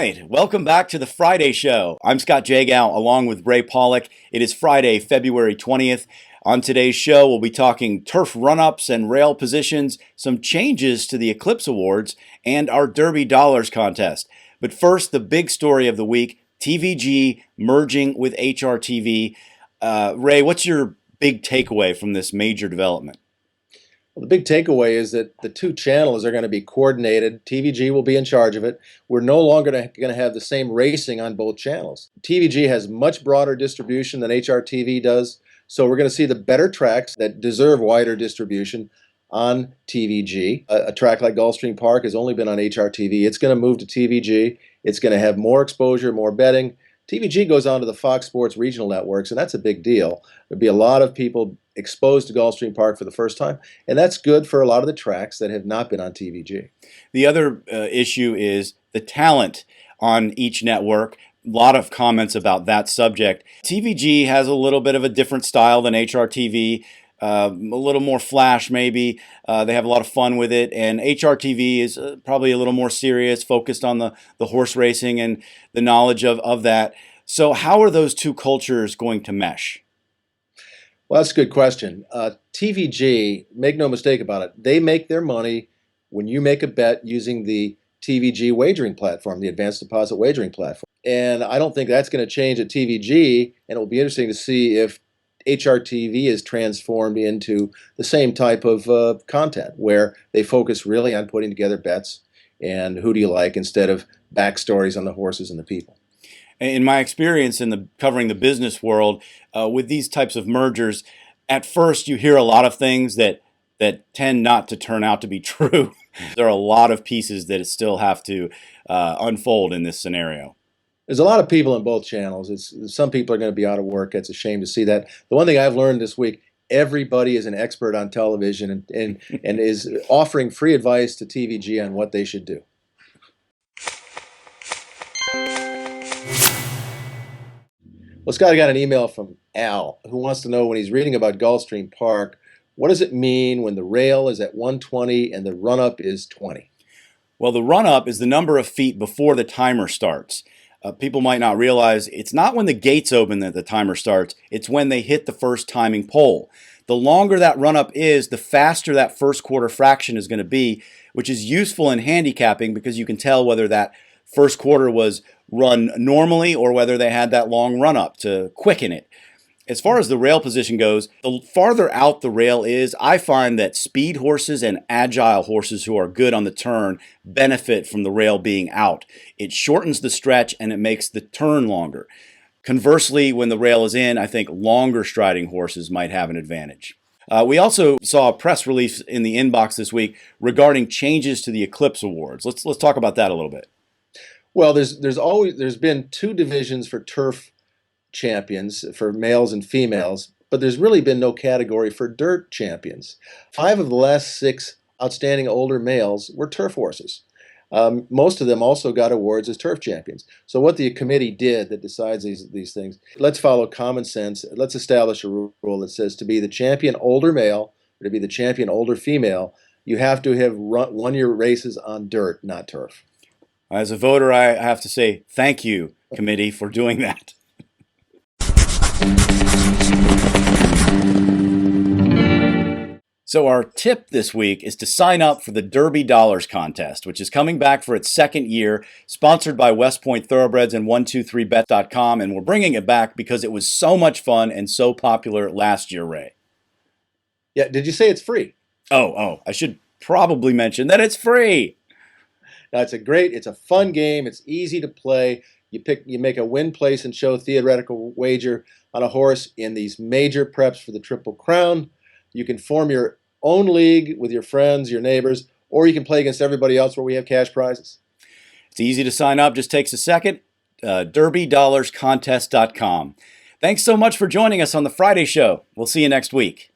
right, welcome back to the Friday show. I'm Scott Jagow along with Ray Paulick. It is Friday, February 20th. On today's show, we'll be talking turf run-ups and rail positions, some changes to the Eclipse Awards, and our Derby Dollars contest. But first, the big story of the week, TVG merging with HRTV. Ray, what's your big takeaway from this major development? Well, the big takeaway is that the two channels are going to be coordinated. TVG will be in charge of it. We're no longer going to have the same racing on both channels. TVG has much broader distribution than HRTV does, so we're going to see the better tracks that deserve wider distribution on TVG. A track like Gulfstream Park has only been on HRTV. It's going to move to TVG. It's going to have more exposure, more betting. TVG goes on to the Fox Sports regional networks, and that's a big deal. There'll be a lot of people exposed to Gulfstream Park for the first time, and that's good for a lot of the tracks that have not been on TVG. The other issue is the talent on each network. A lot of comments about that subject. TVG has a little bit of a different style than HRTV, a little more flash maybe. They have a lot of fun with it, and HRTV is probably a little more serious, focused on the horse racing and the knowledge of that. So how are those two cultures going to mesh? Well, that's a good question. TVG, make no mistake about it, they make their money when you make a bet using the TVG wagering platform, the advanced deposit wagering platform. And I don't think that's going to change at TVG, and it will be interesting to see if HRTV is transformed into the same type of content where they focus really on putting together bets and who do you like instead of backstories on the horses and the people. In my experience in covering the business world, with these types of mergers, at first you hear a lot of things that tend not to turn out to be true. There are a lot of pieces that still have to unfold in this scenario. There's a lot of people in both channels. Some people are going to be out of work. It's a shame to see that. The one thing I've learned this week, everybody is an expert on television and is offering free advice to TVG on what they should do. Well, Scott, I got an email from Al who wants to know, when he's reading about Gulfstream Park, what does it mean when the rail is at 120 and the run-up is 20? Well, the run-up is the number of feet before the timer starts. People might not realize it's not when the gates open that the timer starts. It's when they hit the first timing pole. The longer that run-up is, the faster that first quarter fraction is going to be, which is useful in handicapping because you can tell whether that first quarter was run normally or whether they had that long run-up to quicken it. As far as the rail position goes, the farther out the rail is, I find that speed horses and agile horses who are good on the turn benefit from the rail being out. It shortens the stretch and it makes the turn longer. Conversely, when the rail is in, I think longer striding horses might have an advantage. We also saw a press release in the inbox this week regarding changes to the Eclipse Awards. Let's talk about that a little bit. Well, there's been two divisions for turf champions, for males and females, but there's really been no category for dirt champions. 5 of the last 6 outstanding older males were turf horses. Most of them also got awards as turf champions. So what the committee did that decides these things, let's follow common sense. Let's establish a rule that says to be the champion older male or to be the champion older female, you have to have won your races on dirt, not turf. As a voter, I have to say thank you, committee, for doing that. So our tip this week is to sign up for the Derby Dollars contest, which is coming back for its second year, sponsored by West Point Thoroughbreds and 123bet.com, and we're bringing it back because it was so much fun and so popular last year, Ray. Yeah, did you say it's free? Oh, I should probably mention that it's free. Now, it's a fun game. It's easy to play. You make a win, place, and show theoretical wager on a horse in these major preps for the Triple Crown. You can form your own league with your friends, your neighbors, or you can play against everybody else where we have cash prizes. It's easy to sign up. Just takes a second. DerbyDollarsContest.com. Thanks so much for joining us on the Friday show. We'll see you next week.